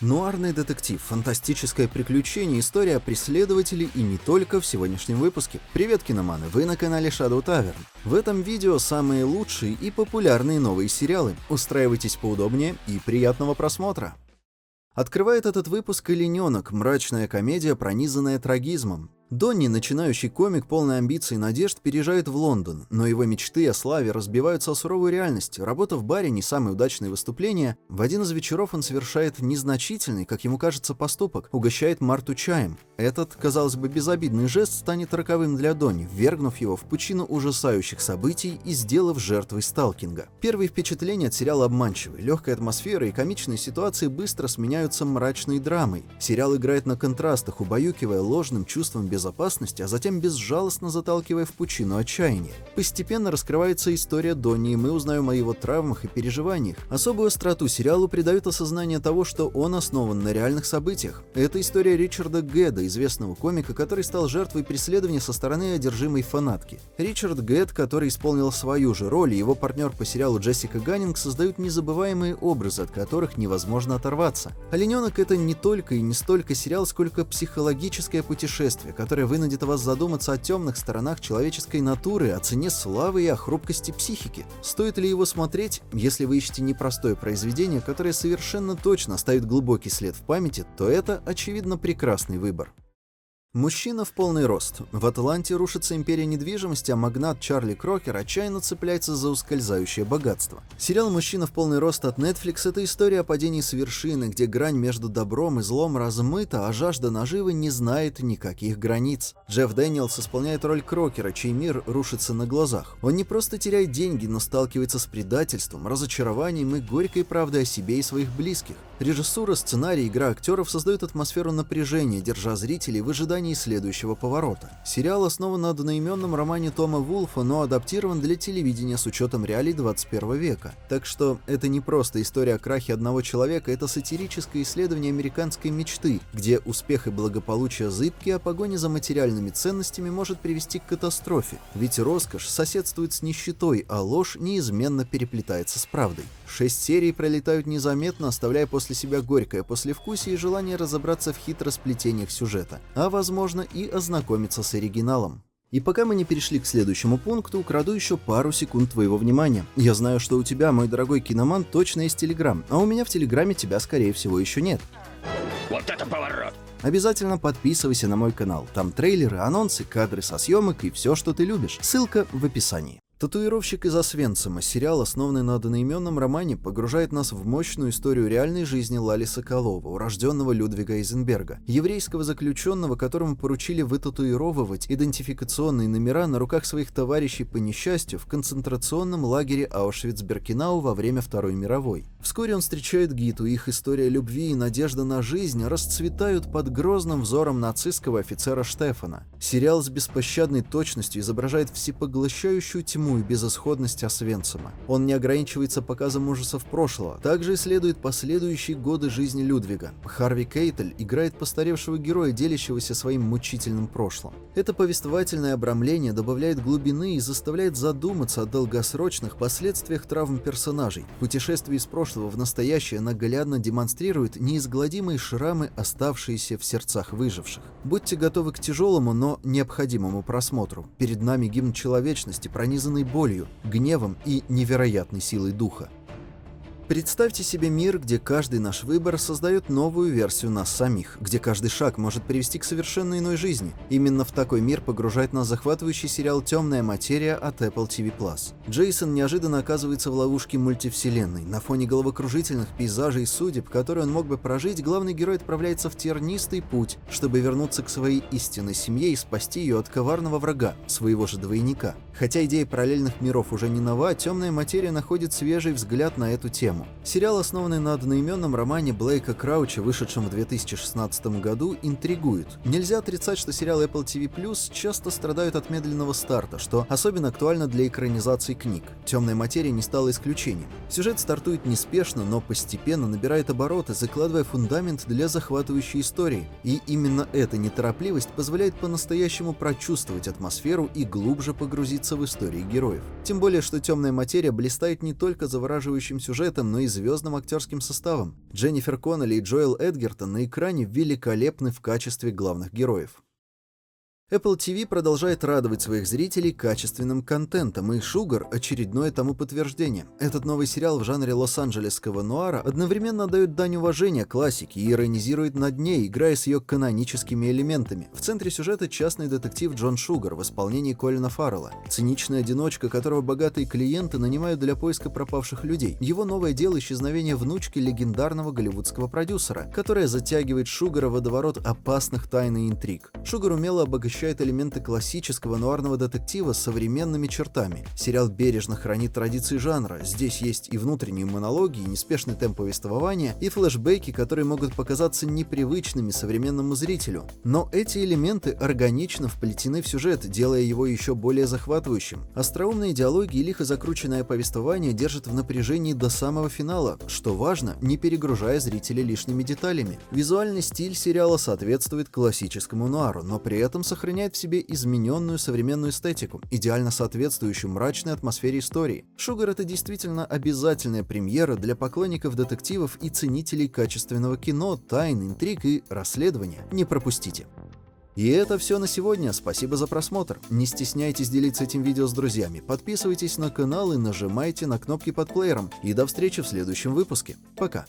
Нуарный детектив, фантастическое приключение, история о преследователе и не только в сегодняшнем выпуске. Привет, киноманы, вы на канале Shadow Tavern. В этом видео самые лучшие и популярные новые сериалы. Устраивайтесь поудобнее и приятного просмотра. Открывает этот выпуск «Олененок», мрачная комедия, пронизанная трагизмом. Донни, начинающий комик, полный амбиций и надежд, переезжает в Лондон, но его мечты о славе разбиваются о суровую реальность. Работа в баре, не самые удачные выступления. В один из вечеров он совершает незначительный, как ему кажется, поступок, угощает Марту чаем. Этот, казалось бы, безобидный жест станет роковым для Донни, ввергнув его в пучину ужасающих событий и сделав жертвой сталкинга. Первые впечатления от сериала обманчивы. Легкая атмосфера и комичные ситуации быстро сменяются мрачной драмой. Сериал играет на контрастах, убаюкивая ложным чувством безопасности, а затем безжалостно заталкивая в пучину отчаяния. Постепенно раскрывается история Донни, и мы узнаем о его травмах и переживаниях. Особую остроту сериалу придает осознание того, что он основан на реальных событиях. Это история Ричарда Гэда, известного комика, который стал жертвой преследования со стороны одержимой фанатки. Ричард Гэд, который исполнил свою же роль, и его партнер по сериалу Джессика Ганнинг создают незабываемые образы, от которых невозможно оторваться. «Олененок» — это не только и не столько сериал, сколько психологическое путешествие, которое вынудит вас задуматься о темных сторонах человеческой натуры, о цене славы и о хрупкости психики. Стоит ли его смотреть? Если вы ищете непростое произведение, которое совершенно точно оставит глубокий след в памяти, то это, очевидно, прекрасный выбор. Мужчина в полный рост. В Атланте рушится империя недвижимости, а магнат Чарли Крокер отчаянно цепляется за ускользающее богатство. Сериал «Мужчина в полный рост» от Netflix — это история о падении с вершины, где грань между добром и злом размыта, а жажда наживы не знает никаких границ. Джефф Дэниелс исполняет роль Крокера, чей мир рушится на глазах. Он не просто теряет деньги, но сталкивается с предательством, разочарованием и горькой правдой о себе и своих близких. Режиссура, сценарий, игра актеров создают атмосферу напряжения, держа зрителей в ожидании следующего поворота. Сериал основан на одноименном романе Тома Вулфа, но адаптирован для телевидения с учетом реалий 21 века. Так что это не просто история о крахе одного человека, это сатирическое исследование американской мечты, где успех и благополучие зыбки, а погоня за материальными ценностями может привести к катастрофе. Ведь роскошь соседствует с нищетой, а ложь неизменно переплетается с правдой. 6 серий пролетают незаметно, оставляя после себя горькое послевкусие и желание разобраться в хитросплетениях сюжета, а возможно и ознакомиться с оригиналом. И пока мы не перешли к следующему пункту, украду еще пару секунд твоего внимания. Я знаю, что у тебя, мой дорогой киноман, точно есть Телеграм, а у меня в Телеграме тебя, скорее всего, еще нет. Вот это поворот! Обязательно подписывайся на мой канал, там трейлеры, анонсы, кадры со съемок и все, что ты любишь. Ссылка в описании. «Татуировщик из Освенцима», сериал, основанный на одноименном романе, погружает нас в мощную историю реальной жизни Лали Соколова, урожденного Людвига Эйзенберга, еврейского заключенного, которому поручили вытатуировывать идентификационные номера на руках своих товарищей по несчастью в концентрационном лагере Аушвиц-Биркенау во время Второй мировой. Вскоре он встречает Гиту, их история любви и надежда на жизнь расцветают под грозным взором нацистского офицера Штефана. Сериал с беспощадной точностью изображает всепоглощающую тьму и безысходность Освенцима. Он не ограничивается показом ужасов прошлого, также исследует последующие годы жизни Людвига. Харви Кейтель играет постаревшего героя, делящегося своим мучительным прошлым. Это повествовательное обрамление добавляет глубины и заставляет задуматься о долгосрочных последствиях травм персонажей. Путешествие из прошлого в настоящее наглядно демонстрирует неизгладимые шрамы, оставшиеся в сердцах выживших. Будьте готовы к тяжелому, но необходимому просмотру. Перед нами гимн человечности, пронизанный болью, гневом и невероятной силой духа. Представьте себе мир, где каждый наш выбор создает новую версию нас самих, где каждый шаг может привести к совершенно иной жизни. Именно в такой мир погружает нас захватывающий сериал «Темная материя» от Apple TV+. Джейсон неожиданно оказывается в ловушке мультивселенной. На фоне головокружительных пейзажей и судеб, которые он мог бы прожить, главный герой отправляется в тернистый путь, чтобы вернуться к своей истинной семье и спасти ее от коварного врага, своего же двойника. Хотя идея параллельных миров уже не нова, «Темная материя» находит свежий взгляд на эту тему. Сериал, основанный на одноименном романе Блейка Крауча, вышедшем в 2016 году, интригует. Нельзя отрицать, что сериалы Apple TV+ часто страдают от медленного старта, что особенно актуально для экранизации книг. «Темная материя» не стала исключением. Сюжет стартует неспешно, но постепенно набирает обороты, закладывая фундамент для захватывающей истории. И именно эта неторопливость позволяет по-настоящему прочувствовать атмосферу и глубже погрузиться в истории героев. Тем более, что «Темная материя» блистает не только завораживающим сюжетом, но и звездным актерским составом. Дженнифер Коннелли и Джоэл Эдгертон на экране великолепны в качестве главных героев. Apple TV продолжает радовать своих зрителей качественным контентом, и «Шугар» — очередное тому подтверждение. Этот новый сериал в жанре лос-анджелесского нуара одновременно дает дань уважения классике и иронизирует над ней, играя с ее каноническими элементами. В центре сюжета частный детектив Джон Шугар в исполнении Колина Фаррелла. Циничный одиночка, которого богатые клиенты нанимают для поиска пропавших людей. Его новое дело — исчезновение внучки легендарного голливудского продюсера, которая затягивает Шугара в водоворот опасных тайн и интриг. Шугар умело обогащает элементы классического нуарного детектива с современными чертами. Сериал бережно хранит традиции жанра. Здесь есть и внутренние монологи, и неспешный темп повествования, и флешбеки, которые могут показаться непривычными современному зрителю. Но эти элементы органично вплетены в сюжет, делая его еще более захватывающим. Остроумные диалоги и лихо закрученное повествование держат в напряжении до самого финала, что важно, не перегружая зрителя лишними деталями. Визуальный стиль сериала соответствует классическому нуару, но при этом сохраняет в себе измененную современную эстетику, идеально соответствующую мрачной атмосфере истории. «Шугар» — это действительно обязательная премьера для поклонников детективов и ценителей качественного кино, тайн, интриг и расследования. Не пропустите! И это все на сегодня. Спасибо за просмотр. Не стесняйтесь делиться этим видео с друзьями. Подписывайтесь на канал и нажимайте на кнопки под плеером. И до встречи в следующем выпуске. Пока!